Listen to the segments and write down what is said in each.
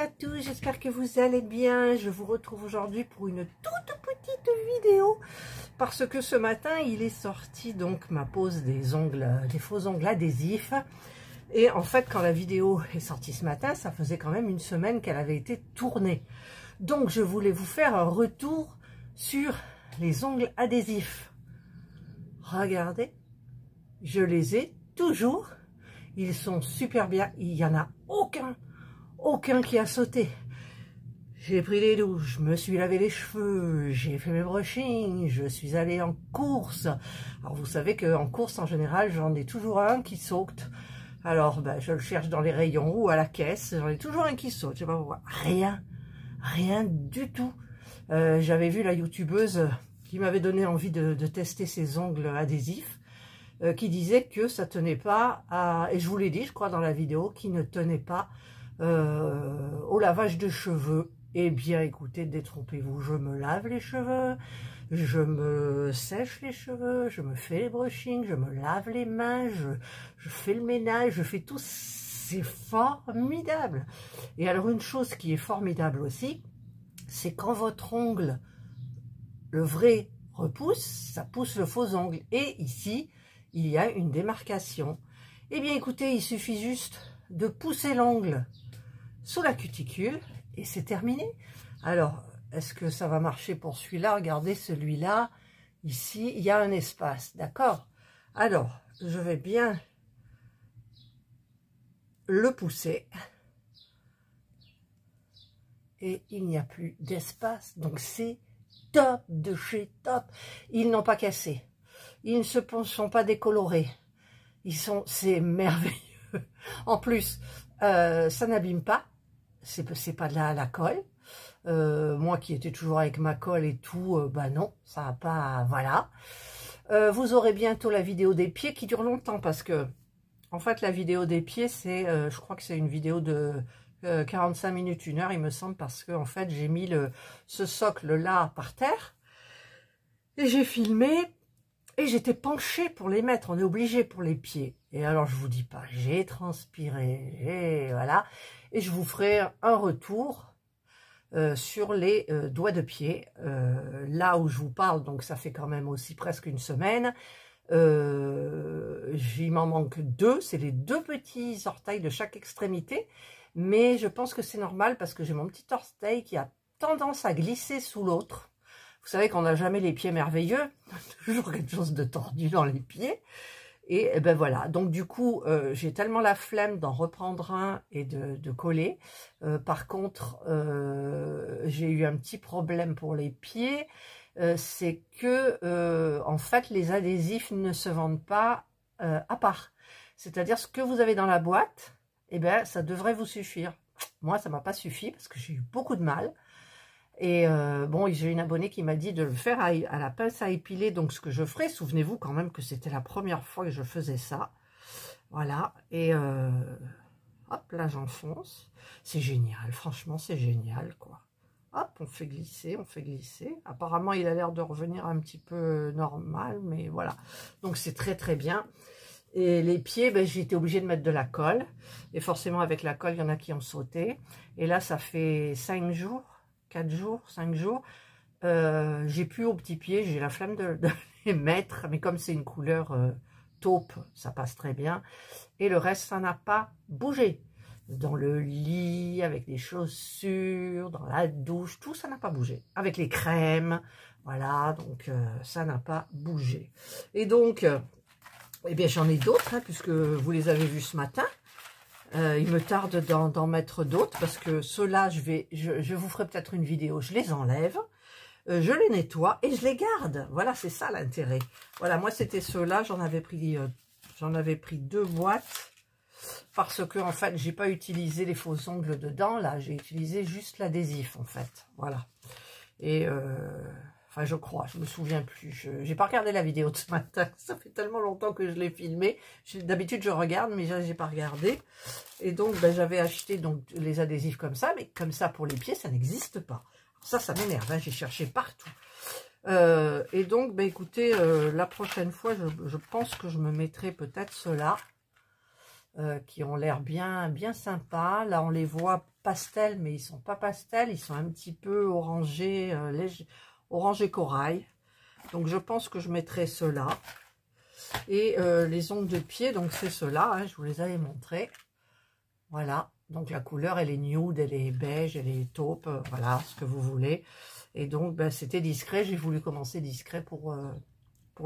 à tous, j'espère que vous allez bien. Je vous retrouve aujourd'hui pour une toute petite vidéo parce que ce matin il est sorti donc ma pose des ongles, des faux ongles adhésifs. Et en fait quand la vidéo est sortie ce matin, ça faisait quand même une semaine qu'elle avait été tournée. Donc je voulais vous faire un retour sur les ongles adhésifs. Regardez, je les ai toujours. Ils sont super bien, il n'y en a aucun qui a sauté. J'ai pris les douches, je me suis lavé les cheveux, j'ai fait mes brushings, je suis allée en course. Alors vous savez qu'en course en général j'en ai toujours un qui saute. Alors ben, je le cherche dans les rayons ou à la caisse, j'en ai toujours un qui saute. Je sais pas pourquoi. Rien du tout. J'avais vu la youtubeuse qui m'avait donné envie de tester ses ongles adhésifs. Qui disait que ça tenait pas à, et je vous l'ai dit je crois dans la vidéo, qui ne tenait pas au lavage de cheveux. Eh bien écoutez, détrompez-vous, je me lave les cheveux, je me sèche les cheveux, je me fais les brushings, je me lave les mains, je fais le ménage, je fais tout, c'est formidable. Et alors une chose qui est formidable aussi, c'est quand votre ongle, le vrai, repousse, ça pousse le faux ongle. Et ici, il y a une démarcation. Eh bien, écoutez, il suffit juste de pousser l'ongle sous la cuticule et c'est terminé. Alors, est-ce que ça va marcher pour celui-là? Regardez celui-là. Ici, il y a un espace, d'accord? Alors, je vais bien le pousser. Et il n'y a plus d'espace. Donc, c'est top de chez top. Ils n'ont pas cassé. Ils ne se sont pas décolorés. C'est merveilleux. En plus, ça n'abîme pas. C'est pas de la colle. Moi qui étais toujours avec ma colle et tout, bah non, ça va pas. Voilà. Vous aurez bientôt la vidéo des pieds qui dure longtemps parce que, en fait, la vidéo des pieds, c'est, je crois que c'est une vidéo de 45 minutes, 1 heure, il me semble, parce que en fait, j'ai mis ce socle là par terre et j'ai filmé. Et j'étais penchée pour les mettre, on est obligé pour les pieds. Et alors, je vous dis pas, j'ai transpiré, et voilà. Et je vous ferai un retour sur les doigts de pied. Là où je vous parle, donc ça fait quand même aussi presque une semaine. Il m'en manque 2, c'est les 2 petits orteils de chaque extrémité. Mais je pense que c'est normal parce que j'ai mon petit orteil qui a tendance à glisser sous l'autre. Vous savez qu'on n'a jamais les pieds merveilleux, toujours quelque chose de tordu dans les pieds. Et ben voilà, donc du coup, j'ai tellement la flemme d'en reprendre un et de coller. Par contre, j'ai eu un petit problème pour les pieds. C'est que, en fait, les adhésifs ne se vendent pas à part. C'est-à-dire, ce que vous avez dans la boîte, eh ben, ça devrait vous suffire. Moi, ça m'a pas suffi parce que j'ai eu beaucoup de mal. Et bon, j'ai une abonnée qui m'a dit de le faire à la pince à épiler, donc ce que je ferai, souvenez-vous quand même que c'était la première fois que je faisais ça, voilà, et hop, là j'enfonce, c'est génial, franchement c'est génial, quoi, hop, on fait glisser, apparemment il a l'air de revenir un petit peu normal, mais voilà, donc c'est très bien. Et les pieds, ben, j'ai été obligée de mettre de la colle, et forcément avec la colle, il y en a qui ont sauté, et là ça fait 5 jours, 4 jours, 5 jours, j'ai plus aux petits pieds, j'ai la flemme de les mettre, mais comme c'est une couleur taupe, ça passe très bien. Et le reste, ça n'a pas bougé. Dans le lit, avec les chaussures, dans la douche, tout ça n'a pas bougé. Avec les crèmes, voilà, donc ça n'a pas bougé. Et donc, eh bien j'en ai d'autres, hein, puisque vous les avez vus ce matin. Il me tarde d'en mettre d'autres parce que ceux-là, je vous ferai peut-être une vidéo, je les enlève, je les nettoie et je les garde. Voilà, c'est ça l'intérêt. Voilà, moi c'était ceux-là, j'en avais pris 2 boîtes parce que en fait, j'ai pas utilisé les faux ongles dedans, là, j'ai utilisé juste l'adhésif en fait. Voilà. Et enfin, je crois, je me souviens plus. J'ai pas regardé la vidéo de ce matin. Ça fait tellement longtemps que je l'ai filmé. D'habitude, je regarde, mais j'ai pas regardé. Et donc, ben, j'avais acheté donc les adhésifs comme ça, mais comme ça pour les pieds, ça n'existe pas. Ça m'énerve. Hein, j'ai cherché partout. Et donc, ben, écoutez, la prochaine fois, je pense que je me mettrai peut-être ceux-là, qui ont l'air bien sympas. Là, on les voit pastel, mais ils sont pas pastel, ils sont un petit peu orangés, orangé corail. Donc je pense que je mettrai ceux-là. Et les ongles de pied, donc c'est ceux-là, hein, je vous les avais montrés. Voilà, donc la couleur, elle est nude, elle est beige, elle est taupe, voilà, ce que vous voulez. Et donc, ben, c'était discret, j'ai voulu commencer discret pour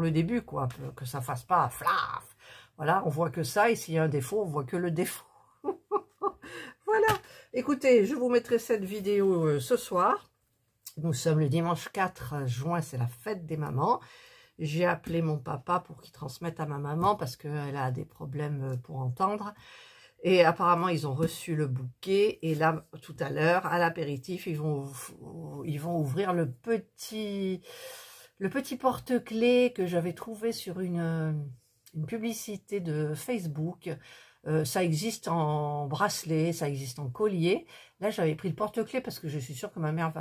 le début, quoi, que ça fasse pas flaf. Voilà, on voit que ça, et s'il y a un défaut, on voit que le défaut. Voilà, écoutez, je vous mettrai cette vidéo ce soir. Nous sommes le dimanche 4 juin, c'est la fête des mamans. J'ai appelé mon papa pour qu'il transmette à ma maman parce qu'elle a des problèmes pour entendre. Et apparemment, ils ont reçu le bouquet. Et là, tout à l'heure, à l'apéritif, ils vont ouvrir le petit porte-clés que j'avais trouvé sur une publicité de Facebook. Ça existe en bracelet, ça existe en collier. Là, j'avais pris le porte-clés parce que je suis sûre que ma mère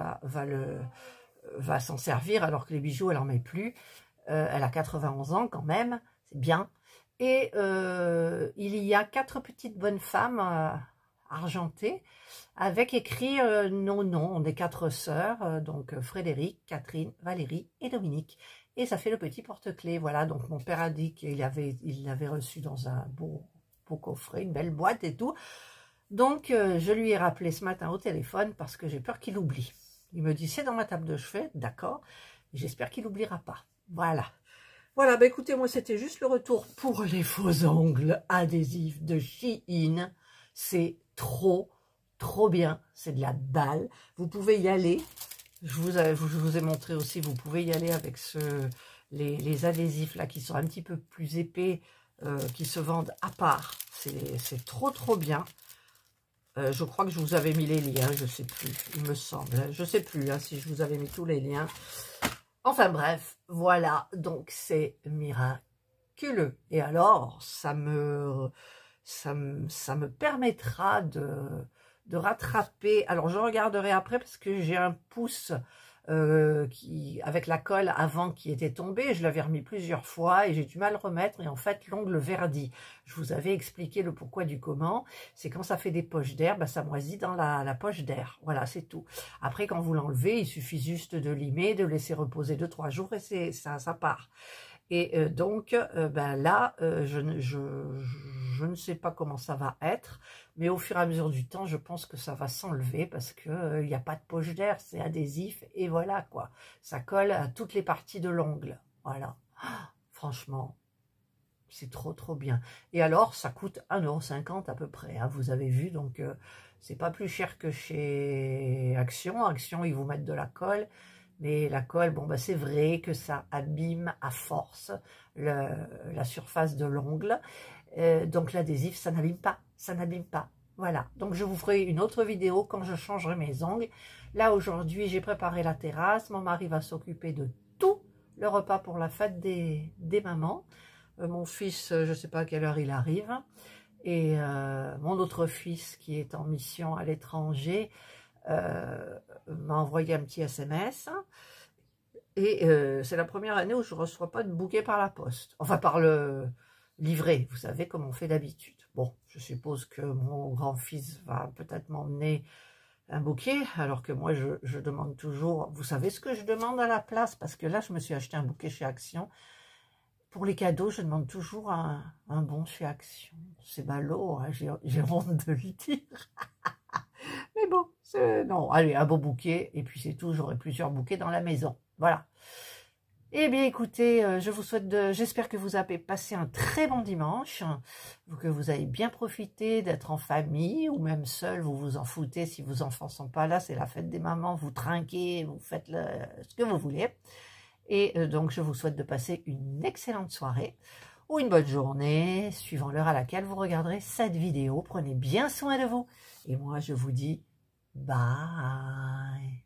va s'en servir alors que les bijoux, elle n'en met plus. Elle a 91 ans quand même, c'est bien. Et il y a 4 petites bonnes femmes argentées avec écrit nos noms. On est 4 sœurs, donc Frédéric, Catherine, Valérie et Dominique. Et ça fait le petit porte-clés. Voilà, donc mon père a dit qu'il l'avait reçu dans un beau coffret, une belle boîte et tout. Donc je lui ai rappelé ce matin au téléphone parce que j'ai peur qu'il oublie. Il me dit c'est dans ma table de chevet, d'accord. J'espère qu'il n'oubliera pas. Voilà. Voilà, bah écoutez, moi c'était juste le retour pour les faux ongles adhésifs de Shein. C'est trop bien, c'est de la balle. Vous pouvez y aller, je vous ai montré aussi, vous pouvez y aller avec les adhésifs là qui sont un petit peu plus épais, qui se vendent à part. C'est trop bien. Je crois que je vous avais mis les liens, je sais plus, il me semble. Je sais plus hein, si je vous avais mis tous les liens. Enfin bref, voilà, donc c'est miraculeux. Et alors, ça me permettra de rattraper. Alors, je regarderai après parce que j'ai un pouce avec la colle avant qui était tombée. Je l'avais remis plusieurs fois et j'ai du mal à le remettre. Et en fait, l'ongle verdit. Je vous avais expliqué le pourquoi du comment. C'est quand ça fait des poches d'air, bah, ça moisit dans la poche d'air. Voilà, c'est tout. Après, quand vous l'enlevez, il suffit juste de limer, de laisser reposer 2-3 jours et ça part. Et donc, ben là, je ne sais pas comment ça va être, mais au fur et à mesure du temps, je pense que ça va s'enlever parce que il n'y a pas de poche d'air, c'est adhésif, et voilà quoi. Ça colle à toutes les parties de l'ongle. Voilà. Franchement, c'est trop bien. Et alors, ça coûte 1,50 € à peu près, hein, vous avez vu, donc c'est pas plus cher que chez Action. Action, ils vous mettent de la colle. Mais la colle, bon, bah, c'est vrai que ça abîme à force la surface de l'ongle. Donc l'adhésif, ça n'abîme pas, ça n'abîme pas. Voilà, donc je vous ferai une autre vidéo quand je changerai mes ongles. Là, aujourd'hui, j'ai préparé la terrasse. Mon mari va s'occuper de tout le repas pour la fête des mamans. Mon fils, je ne sais pas à quelle heure il arrive. Et mon autre fils, qui est en mission à l'étranger, m'a envoyé un petit SMS et c'est la première année où je ne reçois pas de bouquet par la poste, enfin par le livret, vous savez comme on fait d'habitude. Bon, je suppose que mon grand-fils va peut-être m'emmener un bouquet, alors que moi je demande toujours, vous savez ce que je demande à la place, parce que là je me suis acheté un bouquet chez Action. Pour les cadeaux, je demande toujours un bon chez Action. C'est ballot, hein, j'ai honte de le dire. Mais bon, non, allez, un beau bouquet, et puis c'est tout, j'aurai plusieurs bouquets dans la maison. Voilà. Eh bien, écoutez, je vous souhaite j'espère que vous avez passé un très bon dimanche, que vous avez bien profité d'être en famille, ou même seul, vous vous en foutez si vos enfants ne sont pas là, c'est la fête des mamans, vous trinquez, vous faites ce que vous voulez. Et donc, je vous souhaite de passer une excellente soirée ou une bonne journée, suivant l'heure à laquelle vous regarderez cette vidéo. Prenez bien soin de vous. Et moi, je vous dis bye.